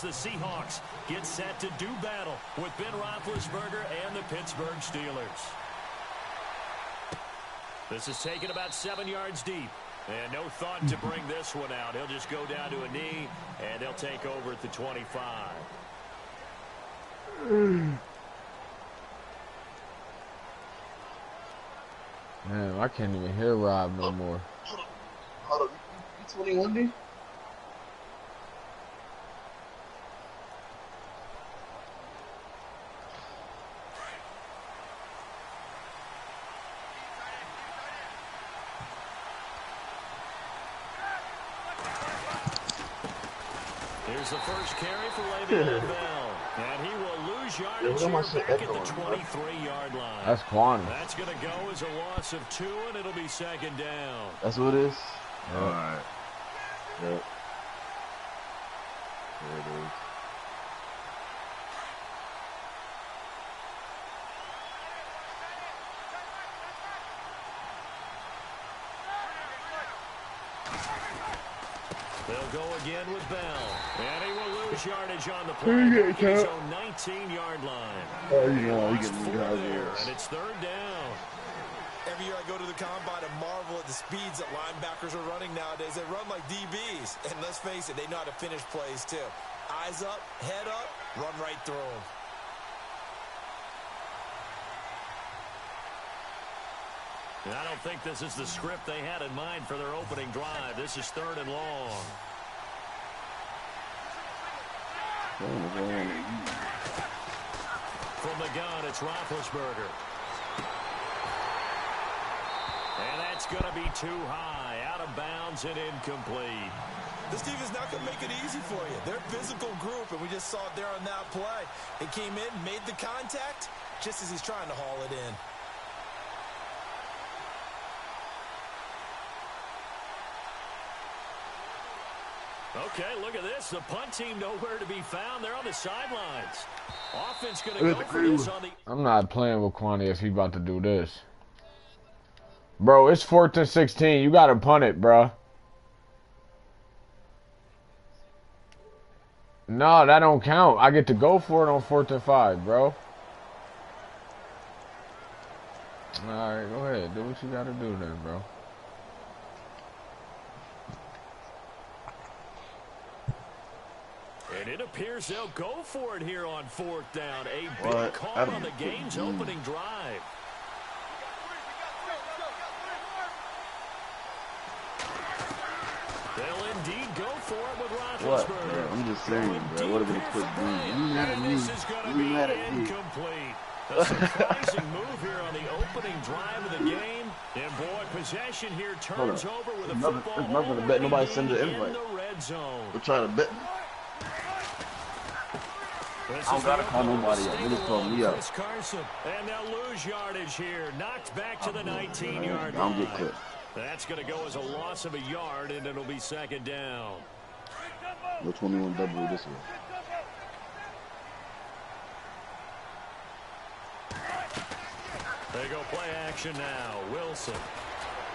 the Seahawks get set to do battle with Ben Roethlisberger and the Pittsburgh Steelers. This is taken about 7 yards deep. And no thought to bring this one out. He'll just go down to a knee, and they'll take over at the 25. Man, I can't even hear Rob no more. Hold on. You 21, D? Here's the first carry for Le'Veon Bell. And he will lose yardage here back at the 23-yard line. That's Quan. That's going to go as a loss of 2, and it'll be second down. That's what it is? Yeah. All right. Yep. There it is. They'll go again with Bell. And he will lose yardage on the play at his own 19-yard line. Oh, you know, you Lost get 4 me there, and it's third down. Every year I go to the combine and marvel at the speeds that linebackers are running nowadays. They run like DBs. And let's face it, they know how to finish plays too. Eyes up, head up, run right through them. And I don't think this is the script they had in mind for their opening drive. This is third and long. From the gun, it's Roethlisberger. And that's going to be too high, out of bounds and incomplete. This team is not going to make it easy for you. They're a physical group, and we just saw it there on that play. It came in, made the contact, just as he's trying to haul it in. Okay, look at this. The punt team nowhere to be found. They're on the sidelines. Offense going to go for this on the... I'm not playing with Kwani if he about to do this. Bro, it's 4th and 16. You got to punt it, bro. No, that don't count. I get to go for it on 4th and 5, bro. All right, go ahead. Do what you got to do then, bro. And it appears they'll go for it here on 4th down. A big call on the game's opening drive. They'll indeed go for it with Roethlisberger. What? Yeah, I'm just saying, bro. What have been a quick game? You mad at me? This is going to be incomplete. A surprising move here on the opening drive of the game. And boy, possession here turns over with a football. There's nothing to bet. Nobody send an invite. In the red zone. We're trying to bet. I don't gotta call nobody up. They just call me up. And they'll lose yardage here. Knocked back to the 19-yard line. I'll get clipped. That's going to go as a loss of a yard, and it'll be second down. No 21 double this way. They go play action now. Wilson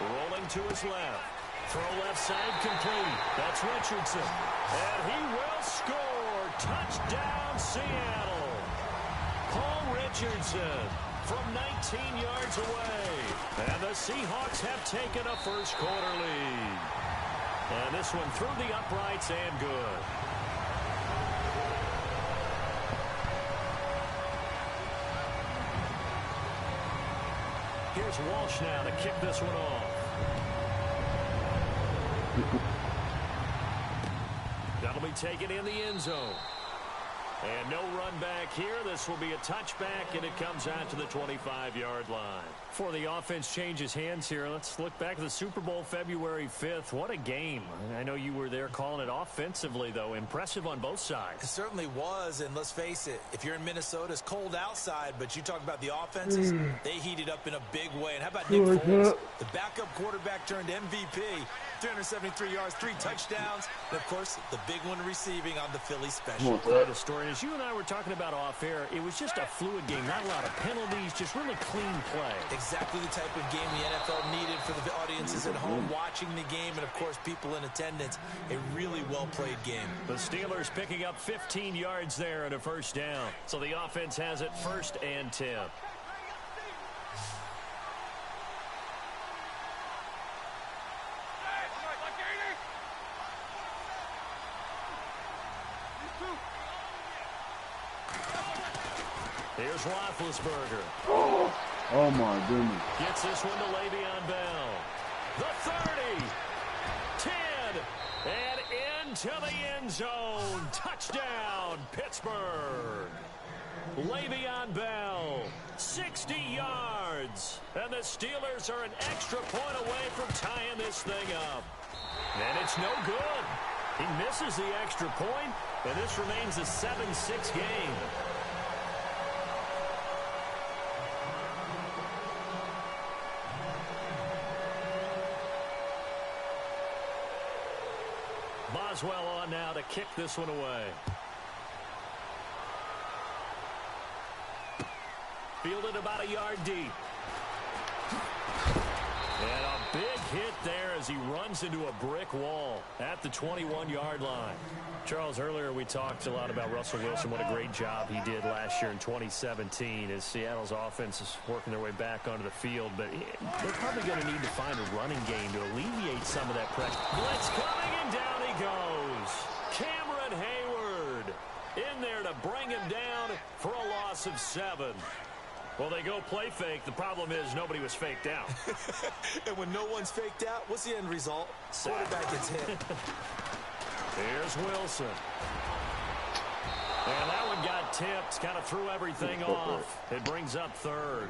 rolling to his left. Throw left side complete. That's Richardson. And he will score. Touchdown, Seattle. Paul Richardson from 19 yards away. And the Seahawks have taken a first quarter lead. And this one through the uprights and good. Here's Walsh now to kick this one off. That'll be taken in the end zone. And no run back here. This will be a touchback, and it comes out to the 25-yard line. Before the offense changes hands here, let's look back at the Super Bowl February 5th. What a game. I know you were there calling it offensively, though. Impressive on both sides. It certainly was, and let's face it, if you're in Minnesota, it's cold outside, but you talk about the offenses, they heated up in a big way. And how about Nick Foles, the backup quarterback turned MVP? 373 yards, 3 touchdowns, and, of course, the big one receiving on the Philly special. The story, as you and I were talking about off air, it was just a fluid game, not a lot of penalties, just really clean play. Exactly the type of game the NFL needed for the audiences at home watching the game and, of course, people in attendance. A really well-played game. The Steelers picking up 15 yards there and a first down. So the offense has it 1st and 10. Here's Roethlisberger. Oh my goodness. Gets this one to Le'Veon Bell. The 30. 10. And into the end zone. Touchdown, Pittsburgh. Le'Veon Bell, 60 yards. And the Steelers are an extra point away from tying this thing up. And it's no good. He misses the extra point, and this remains a 7-6 game. Boswell on now to kick this one away. Fielded about a yard deep. And a big hit there as he runs into a brick wall at the 21-yard line. Charles, earlier we talked a lot about Russell Wilson, what a great job he did last year in 2017 as Seattle's offense is working their way back onto the field. But they're probably going to need to find a running game to alleviate some of that pressure. Blitz coming, and down he goes. Cameron Hayward in there to bring him down for a loss of 7. Well, they go play fake. The problem is nobody was faked out. And when no one's faked out, what's the end result? Quarterback gets hit. Here's Wilson. And that one got tipped. Kind of threw everything off. It brings up 3rd.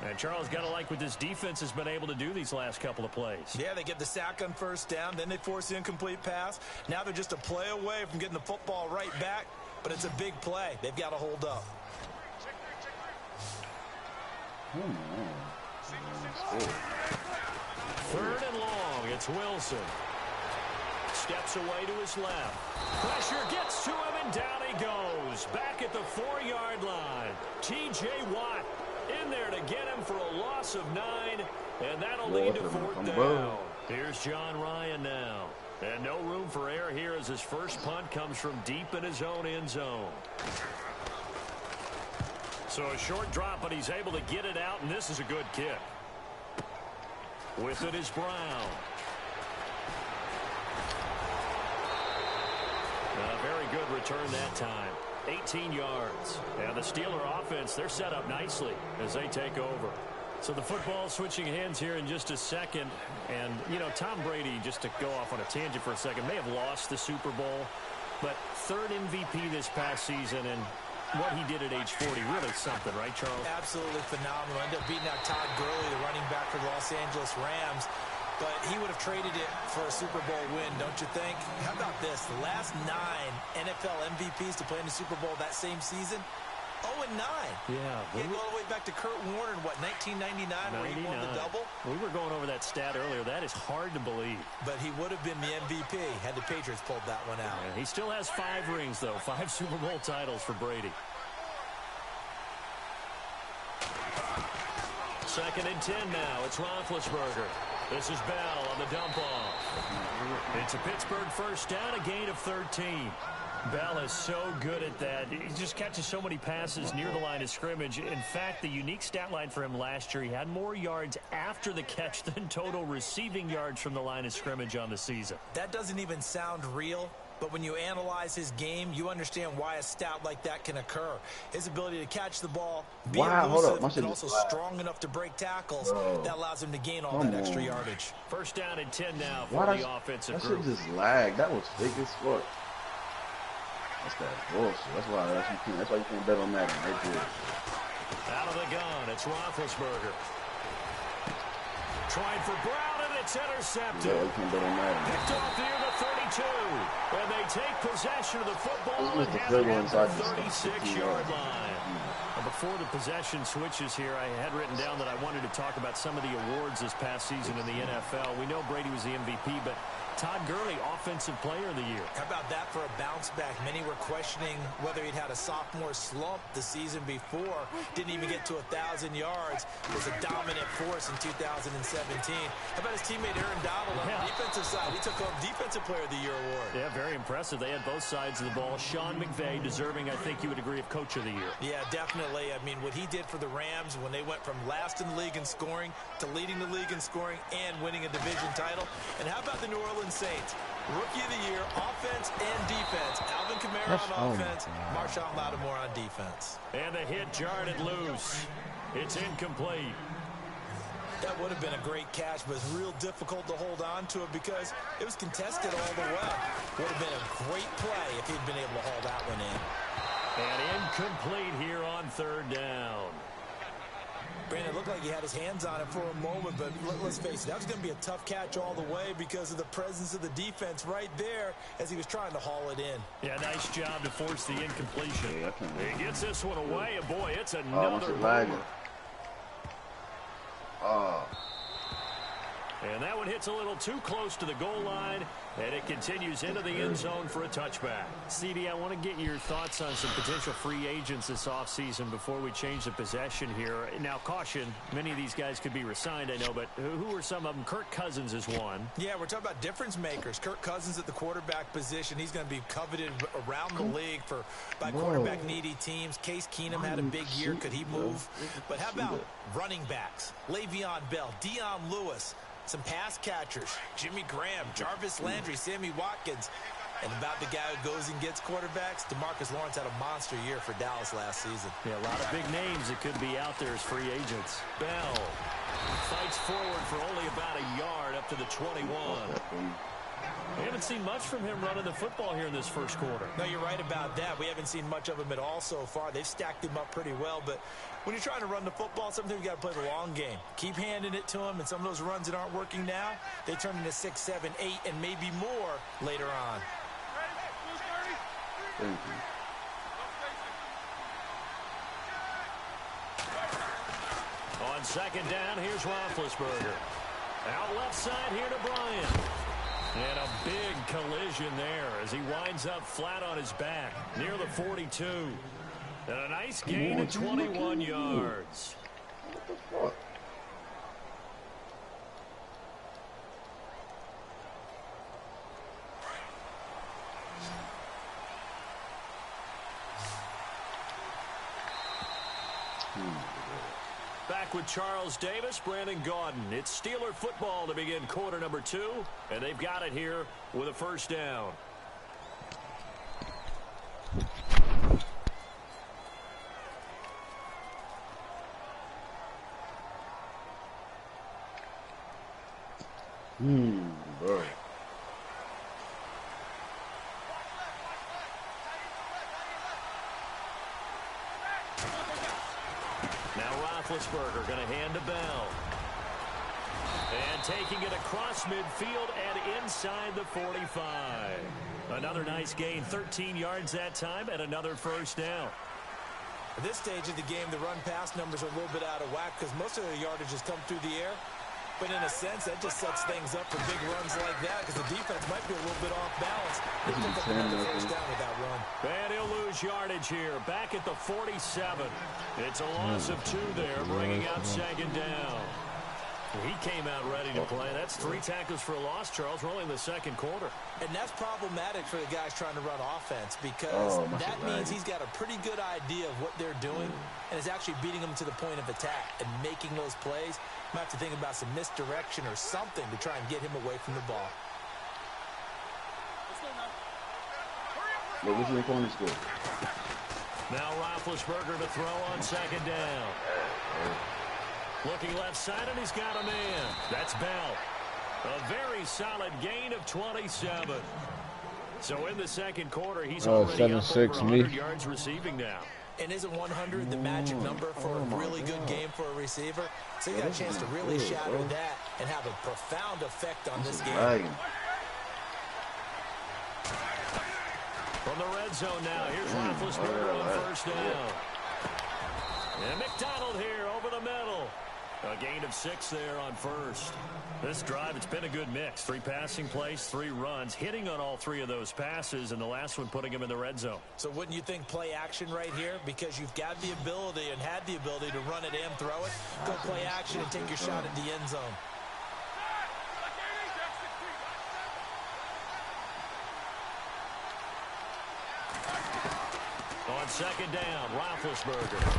And Charles, got to like what this defense has been able to do these last couple of plays. Yeah, they get the sack on 1st down. Then they force the incomplete pass. Now they're just a play away from getting the football right back. But it's a big play. They've got to hold up. Third and long. It's Wilson. Steps away to his left. Pressure gets to him, and down he goes. Back at the 4-yard line. T.J. Watt in there to get him for a loss of 9, and that'll lead to 4th down. Here's John Ryan now. And no room for error here as his first punt comes from deep in his own end zone. So a short drop, but he's able to get it out, and this is a good kick. With it is Brown. A very good return that time. 18 yards. And the Steeler offense, they're set up nicely as they take over. So the football switching hands here in just a second. And, you know, Tom Brady, just to go off on a tangent for a second, may have lost the Super Bowl, but 3rd MVP this past season, and what he did at age 40, really something, right, Charles? Absolutely phenomenal. Ended up beating out Todd Gurley, the running back for the Los Angeles Rams. But he would have traded it for a Super Bowl win, don't you think? How about this? The last 9 NFL MVPs to play in the Super Bowl that same season, 0-9. Yeah. You go all the way back to Kurt Warner in, what, 1999, where he won the double? We were going over that stat earlier. That is hard to believe. But he would have been the MVP had the Patriots pulled that one out. Yeah, he still has 5 rings, though. 5 Super Bowl titles for Brady. 2nd and 10 now. It's Roethlisberger. This is Bell on the dump off. It's a Pittsburgh first down, a gain of 13. Bell is so good at that. He just catches so many passes near the line of scrimmage. In fact, the unique stat line for him last year, he had more yards after the catch than total receiving yards from the line of scrimmage on the season. That doesn't even sound real. But when you analyze his game, you understand why a stat like that can occur. His ability to catch the ball, be elusive, and also strong enough to break tackles, that allows him to gain all that extra yardage. First down and 10 now for the offensive group. That shit just lagged. That was fake as fuck. That's that bullshit. That's why you can't bet on that right there. Out of the gun, it's Roethlisberger. Trying for Brown, and it's intercepted. Yeah, you can't bet on that. Picked off near the And they take possession of the football This and is have the it good at one, the so I just 36-yard line. Well, before the possession switches here, I had written down that I wanted to talk about some of the awards this past season in the NFL. We know Brady was the MVP, but Todd Gurley, Offensive Player of the Year. How about that for a bounce back? Many were questioning whether he'd had a sophomore slump the season before. Didn't even get to 1,000 yards. Was a dominant force in 2017. How about his teammate Aaron Donald on the defensive side? He took home Defensive Player of the Year award. Yeah, very impressive. They had both sides of the ball. Sean McVay deserving, I think you would agree, of Coach of the Year. Yeah, definitely. I mean, what he did for the Rams when they went from last in the league in scoring to leading the league in scoring and winning a division title. And how about the New Orleans Saints? Rookie of the Year, offense and defense. Alvin Kamara on offense, Marshawn Lattimore on defense. And the hit jarred it loose. It's incomplete. That would have been a great catch, but it's real difficult to hold on to it because it was contested all the way. Would have been a great play if he'd been able to haul that one in. And incomplete here on 3rd down. Brandon, it looked like he had his hands on it for a moment, but let's face it, that was going to be a tough catch all the way because of the presence of the defense right there as he was trying to haul it in. Yeah, nice job to force the incompletion. Yeah, he gets this one away, and boy, it's another boomer. And that one hits a little too close to the goal line, and it continues into the end zone for a touchback. CD, I want to get your thoughts on some potential free agents this offseason before we change the possession here. Now, caution, many of these guys could be re-signed, I know, but who are some of them? Kirk Cousins is one. Yeah, we're talking about difference makers. Kirk Cousins at the quarterback position. He's going to be coveted around the league by quarterback-needy teams. Case Keenum had a big year. Could he move? But how about running backs? Le'Veon Bell, Dion Lewis. Some pass catchers, Jimmy Graham, Jarvis Landry, Sammy Watkins. And about the guy who goes and gets quarterbacks, DeMarcus Lawrence had a monster year for Dallas last season. Yeah, a lot of big names that could be out there as free agents. Bell fights forward for only about a yard up to the 21. We haven't seen much from him running the football here in this first quarter. No, you're right about that. We haven't seen much of him at all so far. They've stacked him up pretty well, but when you're trying to run the football, sometimes you got to play the long game. Keep handing it to him, and some of those runs that aren't working now, they turn into 6, 7, 8, and maybe more later on. Thank you. On 2nd down, here's Roethlisberger. Out left side here to Bryant. And a big collision there as he winds up flat on his back near the 42. And a nice gain of 21 yards. What the fuck? Back with Charles Davis, Brandon Gaudin. It's Steeler football to begin quarter number 2, and they've got it here with a 1st down. Bro. Now Roethlisberger going to hand to Bell. And taking it across midfield and inside the 45. Another nice gain, 13 yards that time, and another 1st down. At this stage of the game, the run-pass numbers are a little bit out of whack because most of their yardage has come through the air. But in a sense, that just sets things up for big runs like that because the defense might be a little bit off balance. They pick up another 1st down with that run. And he'll lose yardage here, back at the 47. It's a loss of 2 there, bringing out 2nd down. He came out ready to play. That's 3 tackles for a loss, Charles. We're only in the 2nd quarter. And that's problematic for the guys trying to run offense because that means he's got a pretty good idea of what they're doing and is actually beating them to the point of attack and making those plays. Might have to think about some misdirection or something to try and get him away from the ball. What's your corner score? Now Roethlisberger to throw on 2nd down. Looking left side, and he's got a man. That's Bell. A very solid gain of 27. So in the 2nd quarter, he's already up over 100 yards receiving now. And isn't 100 the magic number for a really good game for a receiver? So you got a chance to really shatter that and have a profound effect on this game. From the red zone now, here's Roethlisberger on first down. And McDonald here over the middle. A gain of 6 there on first. This drive, it's been a good mix. 3 passing plays, 3 runs, hitting on all 3 of those passes, and the last one putting him in the red zone. So wouldn't you think play action right here? Because you've got the ability and had the ability to run it and throw it. Go play action and take your shot at the end zone. On second down, Roethlisberger.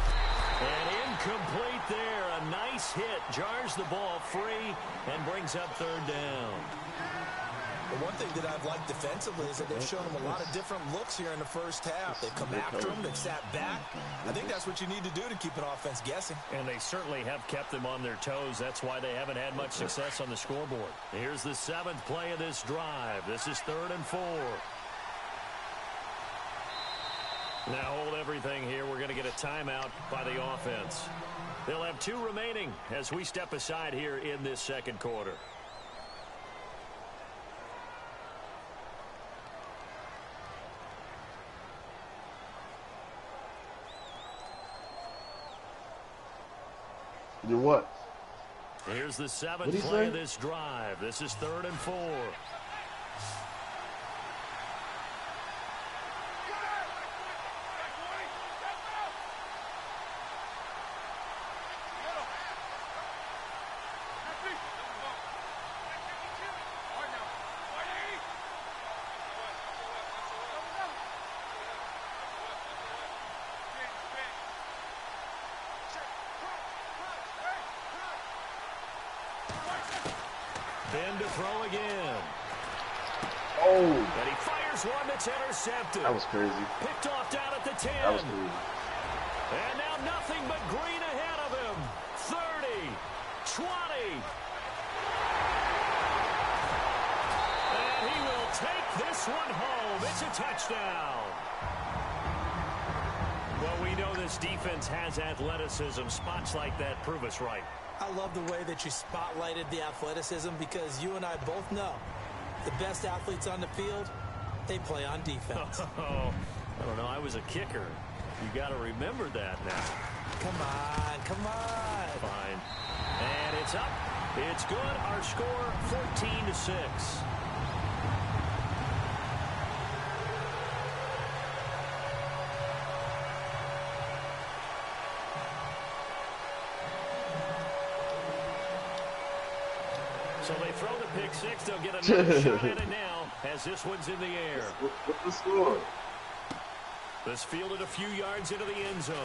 And incomplete there. A nice hit. Jars the ball free and brings up third down. The one thing that I've liked defensively is that they've shown him a lot of different looks here in the first half. They've come after him. They've sat back. I think that's what you need to do to keep an offense guessing. And they certainly have kept them on their toes. That's why they haven't had much success on the scoreboard. Here's the 7th play of this drive. This is 3rd and 4. Now hold everything here. We're going to get a timeout by the offense. They'll have 2 remaining as we step aside here in this second quarter. Do what? Here's the 7th play of this drive. This is 3rd and 4. Then to throw again. Oh. And he fires one that's intercepted. That was crazy. Picked off down at the 10. That was crazy. And now nothing but green ahead of him. 30, 20. And he will take this one home. It's a touchdown. Well, we know this defense has athleticism. Spots like that prove us right. I love the way that you spotlighted the athleticism because you and I both know the best athletes on the field, they play on defense. Oh, I don't know. I was a kicker. You got to remember that now. Come on, come on. Fine. And it's up. It's good. Our score, 14-6. So they throw the pick six. They'll get another shot at it now as this one's in the air. What's the score? This fielded a few yards into the end zone.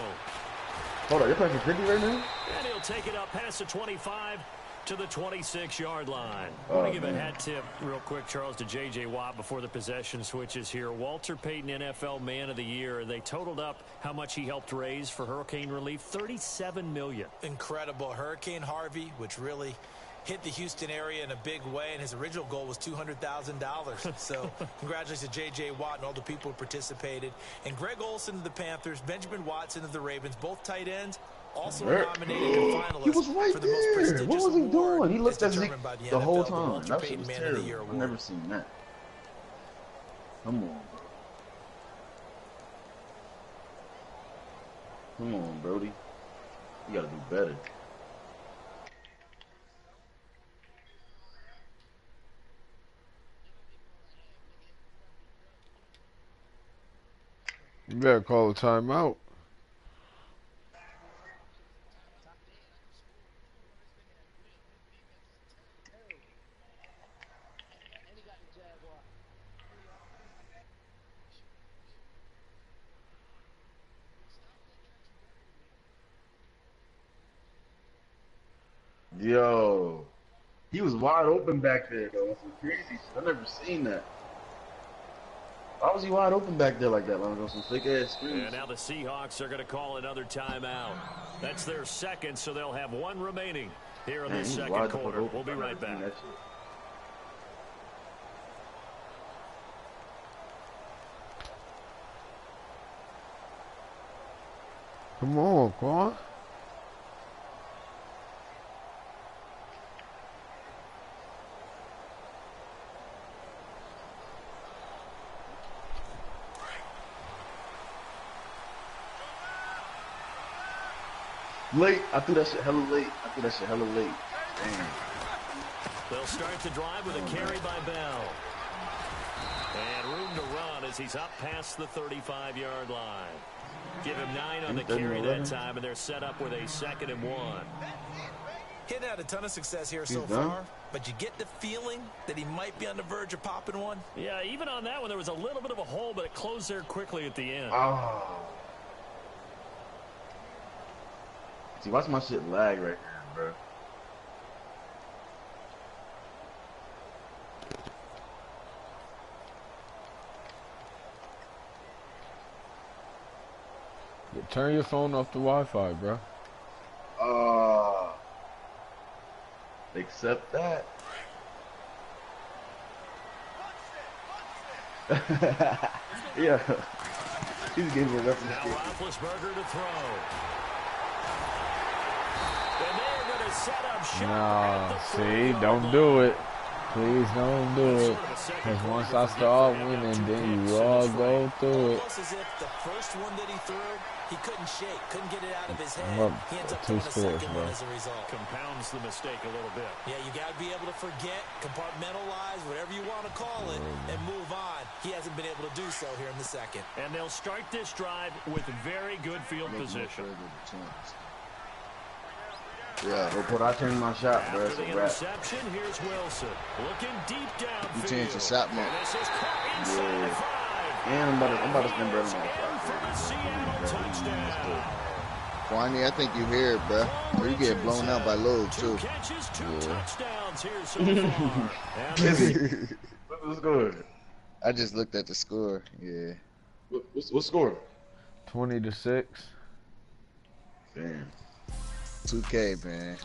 Hold on, you're playing for 50 right now? And he'll take it up past the 25 to the 26-yard line. I want to give a hat tip real quick, Charles, to J.J. Watt before the possession switches here. Walter Payton, NFL Man of the Year. They totaled up how much he helped raise for hurricane relief, $37 million. Incredible. Hurricane Harvey, which really hit the Houston area in a big way, and his original goal was $200,000. So congratulations to J.J. Watt and all the people who participated. And Greg Olsen of the Panthers, Benjamin Watson of the Ravens, both tight ends, also nominated and finalists he was right for the most there. prestigious What was he doing? He looked as determined if by the whole NFL, time. Walter That Payton was Man of the Year terrible. I've award. never seen that. Come on, bro. Come on, Brody. You gotta do better. You better call a timeout. Yo, he was wide open back there, though. That's some crazy shit. I've never seen that. Why was he wide open back there like that, Lonzo? Some fake ass screens. And now the Seahawks are going to call another timeout. That's their second, so they'll have one remaining here in the second quarter. We'll be right back. Come on, Quan. Late. I threw that shit hella late. Damn. They'll start the drive with a carry by Bell. And room to run as he's up past the 35-yard line. Give him 9 on the carry that time, and they're set up with a 2nd and 1. He hadn't had a ton of success here so far, but you get the feeling that he might be on the verge of popping one. Yeah, even on that one, there was a little bit of a hole, but it closed there quickly at the end. Oh. See, watch my shit lag right now, bro. Turn your phone off the Wi-Fi, bro. Accept that. Yeah. He just gave me a reference. Now Roethlisberger to throw. And they're going to set up shop. Nah, see, don't do it. Please don't do it. Because once I start winning, then you all go through it. Almost as if the first one that he threw, he couldn't shake, couldn't get it out of his head. He ends up throwing a second one as a result. Compounds the mistake a little bit. Yeah, you got to be able to forget, compartmentalize, whatever you want to call it, and move on. He hasn't been able to do so here in the second. And they'll start this drive with very good field position. Yeah, before I change my shot, bro. After the interception, here's Wilson. Looking deep downfield. You changed the shot, man. This is caught inside the 5. And I'm about to spend bread on my For a Seattle touchdown. Kwani, I think you hear it, bro. Or you get blown out by load, too. 2 catches, 2 touchdowns here so far. What's good? I just looked at the score. Yeah. What score? 20-6. Damn. 2K, man.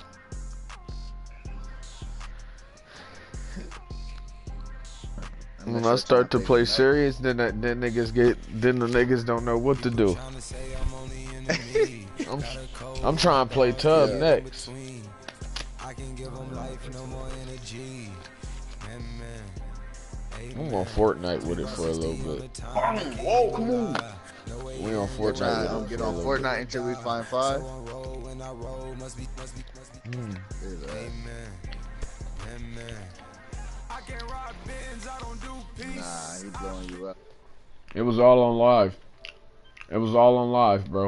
When I start to play serious, then the niggas don't know what to do. I'm trying to play tough next. I'm on Fortnite with it for a little bit. Whoa, come on. We on Fortnite. Don't get on Fortnite until we find 5. Nah, he blowing you up. It was all on live. It was all on live, bro.